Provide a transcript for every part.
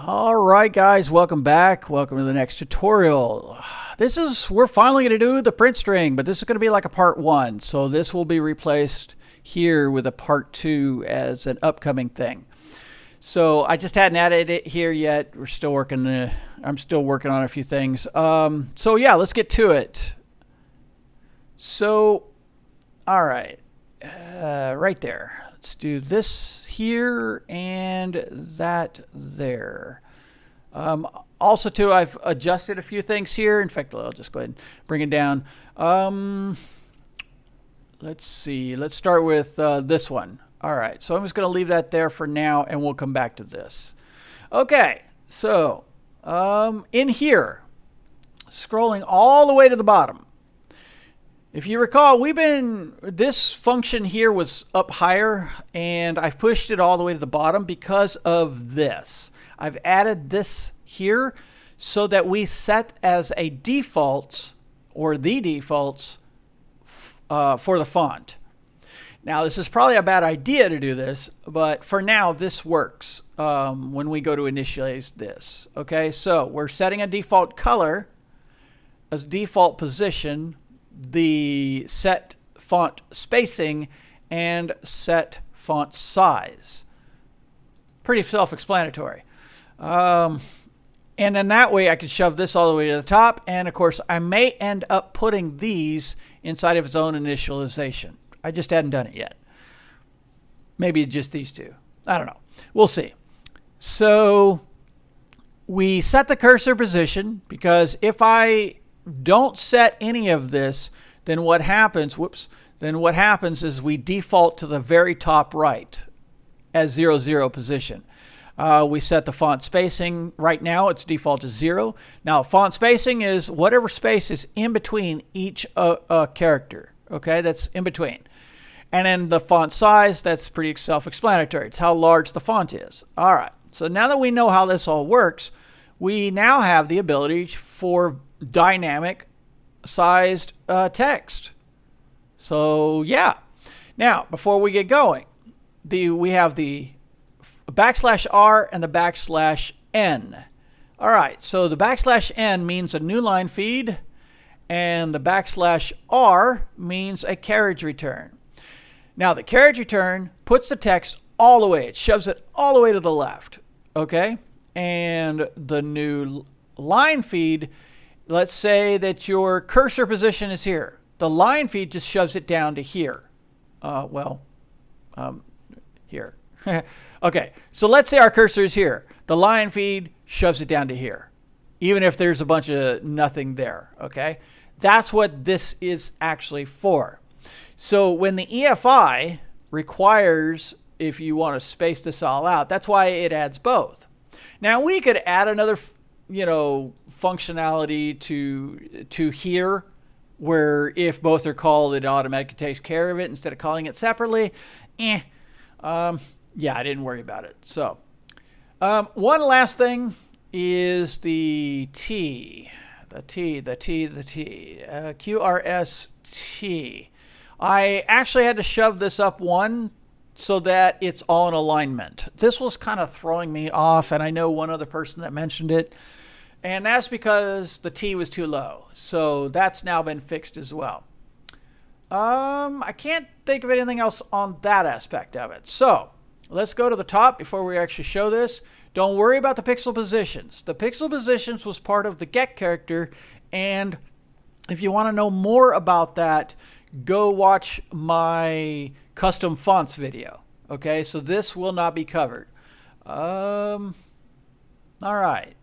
All right, guys, welcome back. Welcome to the next tutorial. We're finally going to do the print string, but this is going to be like a part 1. So this will be replaced here with a part 2 as an upcoming thing. So I just hadn't added it here yet. I'm still working on a few things. So yeah, let's get to it. So, all right, right there. Let's do this here and that there. Also, too, I've adjusted a few things here. In fact, I'll just go ahead and bring it down. Let's see. Let's start with this one. All right, so I'm just going to leave that there for now, and we'll come back to this. Okay, so in here, scrolling all the way to the bottom. If you recall, this function here was up higher, and I've pushed it all the way to the bottom because of this. I've added this here so that we set as a defaults, or the defaults, for the font. Now, this is probably a bad idea to do this, but for now, this works when we go to initialize this. Okay, so we're setting a default color, a default position, the set font spacing, and set font size. Pretty self-explanatory. And then that way I can shove this all the way to the top, and of course I may end up putting these inside of its own initialization. I just hadn't done it yet. Maybe just these two. I don't know. We'll see. So we set the cursor position, because if I don't set any of this, then what happens, is we default to the very top right as 0, 0 position. We set the font spacing. Right now its default is 0. Now font spacing is whatever space is in between each character. Okay, that's in between. And then the font size, that's pretty self-explanatory. It's how large the font is. All right, so now that we know how this all works, we now have the ability for dynamic sized text. So yeah. Now, before we get going, we have the \r and the \n. All right, so the \n means a new line feed, and the \r means a carriage return. Now, the carriage return puts the text all the way. It shoves it all the way to the left. Okay? And the new line feed, let's say that your cursor position is here. The line feed just shoves it down to here. Here. Okay, so let's say our cursor is here. The line feed shoves it down to here, even if there's a bunch of nothing there. Okay? That's what this is actually for. So when the EFI requires, if you want to space this all out, that's why it adds both. Now we could add another, functionality to here, where if both are called, it automatically takes care of it instead of calling it separately. Yeah, I didn't worry about it. So one last thing is the T. QRST. I actually had to shove this up one so that it's all in alignment. This was kind of throwing me off, and I know one other person that mentioned it, and that's because the T was too low. So that's now been fixed as well. I can't think of anything else on that aspect of it. So let's go to the top before we actually show this. Don't worry about the pixel positions. The pixel positions was part of the get character, and if you want to know more about that, go watch my custom fonts video. Okay, so this will not be covered. All right.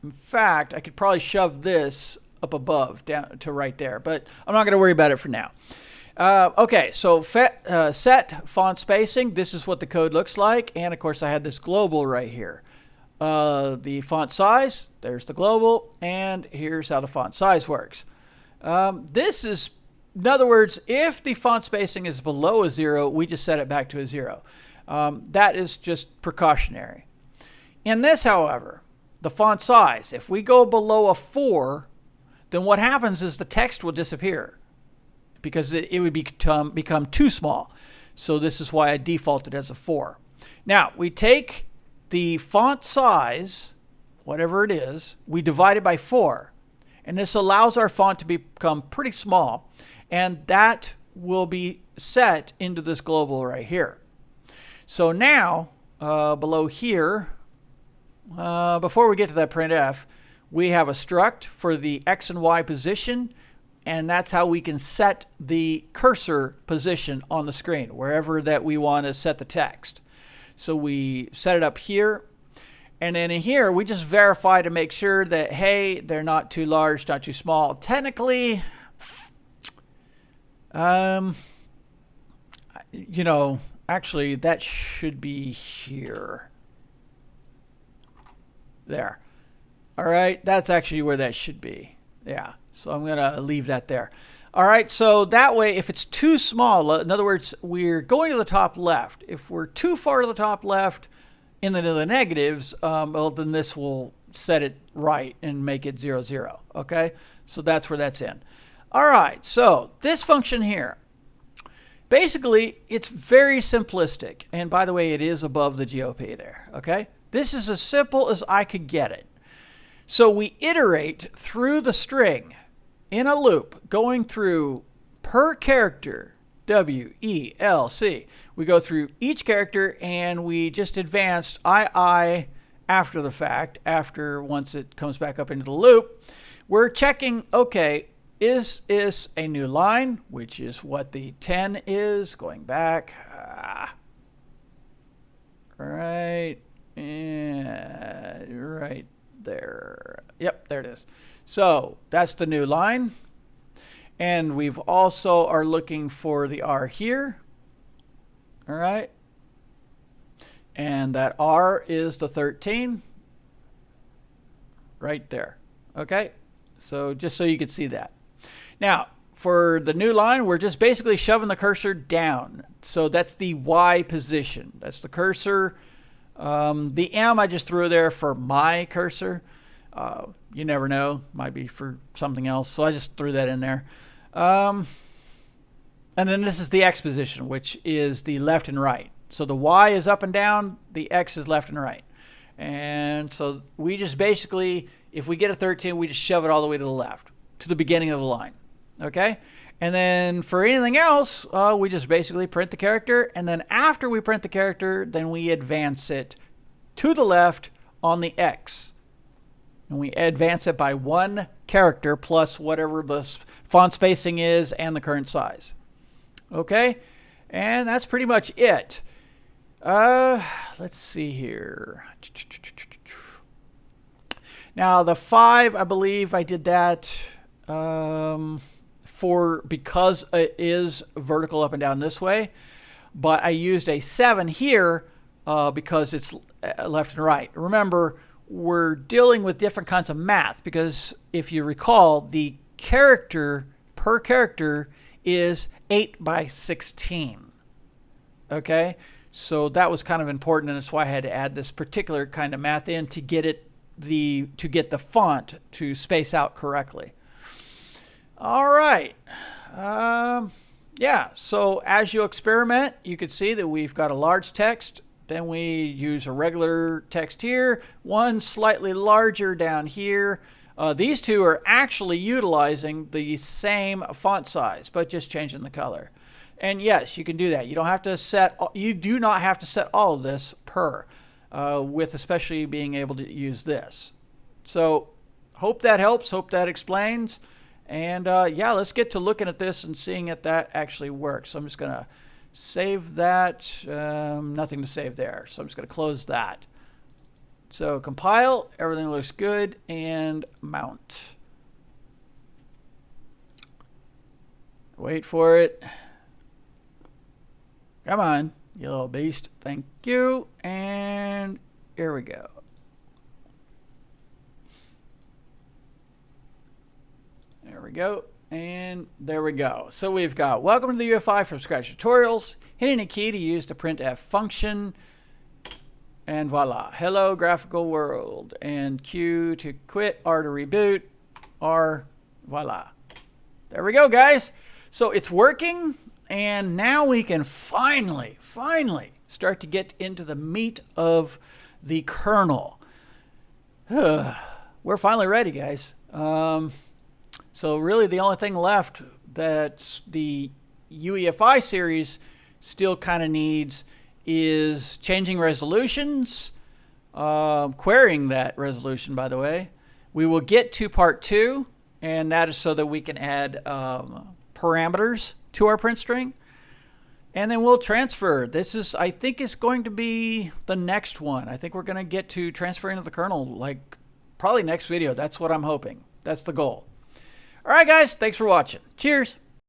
In fact, I could probably shove this up above, down to right there, but I'm not going to worry about it for now. Okay, so set font spacing. This is what the code looks like, and of course I had this global right here. The font size, there's the global, and here's how the font size works. This is, in other words, if the font spacing is below a 0, we just set it back to a 0. That is just precautionary. In this, however, the font size, if we go below a 4, then what happens is the text will disappear, because it would become too small. So this is why I defaulted as a 4. Now, we take the font size, whatever it is, we divide it by 4. And this allows our font to become pretty small. And that will be set into this global right here. So now, below here, before we get to that printf, we have a struct for the X and Y position. And that's how we can set the cursor position on the screen, wherever that we want to set the text. So we set it up here. And then in here, we just verify to make sure that, hey, they're not too large, not too small. Technically, you know, actually, that should be here. There. All right, that's actually where that should be. Yeah, so I'm going to leave that there. All right, so that way, if it's too small, in other words, we're going to the top left. If we're too far to the top left, into the negatives, well, then this will set it right and make it 0, 0. Okay, so that's where that's in. All right, so this function here, basically, it's very simplistic. And by the way, it is above the GOP there. Okay, this is as simple as I could get it. So we iterate through the string in a loop, going through per character. W, E, L, C. We go through each character and we just advanced I after the fact, once it comes back up into the loop. We're checking, okay, is a new line, which is what the 10 is, going back. Right there. Yep, there it is. So that's the new line. And we've also are looking for the R here. All right. And that R is the 13 right there. Okay. So just so you can see that. Now, for the new line, we're just basically shoving the cursor down. So that's the Y position. That's the cursor. The M I just threw there for my cursor. You never know. Might be for something else. So I just threw that in there. And then this is the X position, which is the left and right. So the Y is up and down, the X is left and right. And so we just basically, if we get a 13, we just shove it all the way to the left, to the beginning of the line. Okay? And then for anything else, we just basically print the character. And then after we print the character, then we advance it to the left on the X. And we advance it by 1 character plus whatever the font spacing is and the current size. Okay? And that's pretty much it. Let's see here. Now the 5, I believe I did that because it is vertical up and down this way. But I used a 7 here because it's left and right. Remember, we're dealing with different kinds of math because if you recall, the character per character is 8 by 16. Okay, so that was kind of important, and that's why I had to add this particular kind of math in to get the font to space out correctly. All right. Yeah, so as you experiment, you can see that we've got a large text. Then we use a regular text here, one slightly larger down here. These two are actually utilizing the same font size, but just changing the color. And yes, you can do that. You don't have to set. You do not have to set all of this per, with especially being able to use this. So, hope that helps. Hope that explains. And yeah, let's get to looking at this and seeing if that actually works. So I'm just gonna save that. Nothing to save there. So I'm just gonna close that. So compile, everything looks good, and mount. Wait for it. Come on, you little beast. Thank you. And here we go. There we go. And there we go. So we've got welcome to the UFI from scratch tutorials, hitting a key to use the printf function. And voila, hello graphical world. And Q to quit, R to reboot, R, voila. There we go, guys. So it's working, and now we can finally start to get into the meat of the kernel. We're finally ready, guys. So really the only thing left that the UEFI series still kind of needs is changing resolutions, querying that resolution, by the way. We will get to part 2, and that is so that we can add parameters to our print string. And then we'll transfer. This is, I think, is going to be the next one. I think we're going to get to transferring to the kernel, like probably next video. That's what I'm hoping. That's the goal. All right, guys. Thanks for watching. Cheers.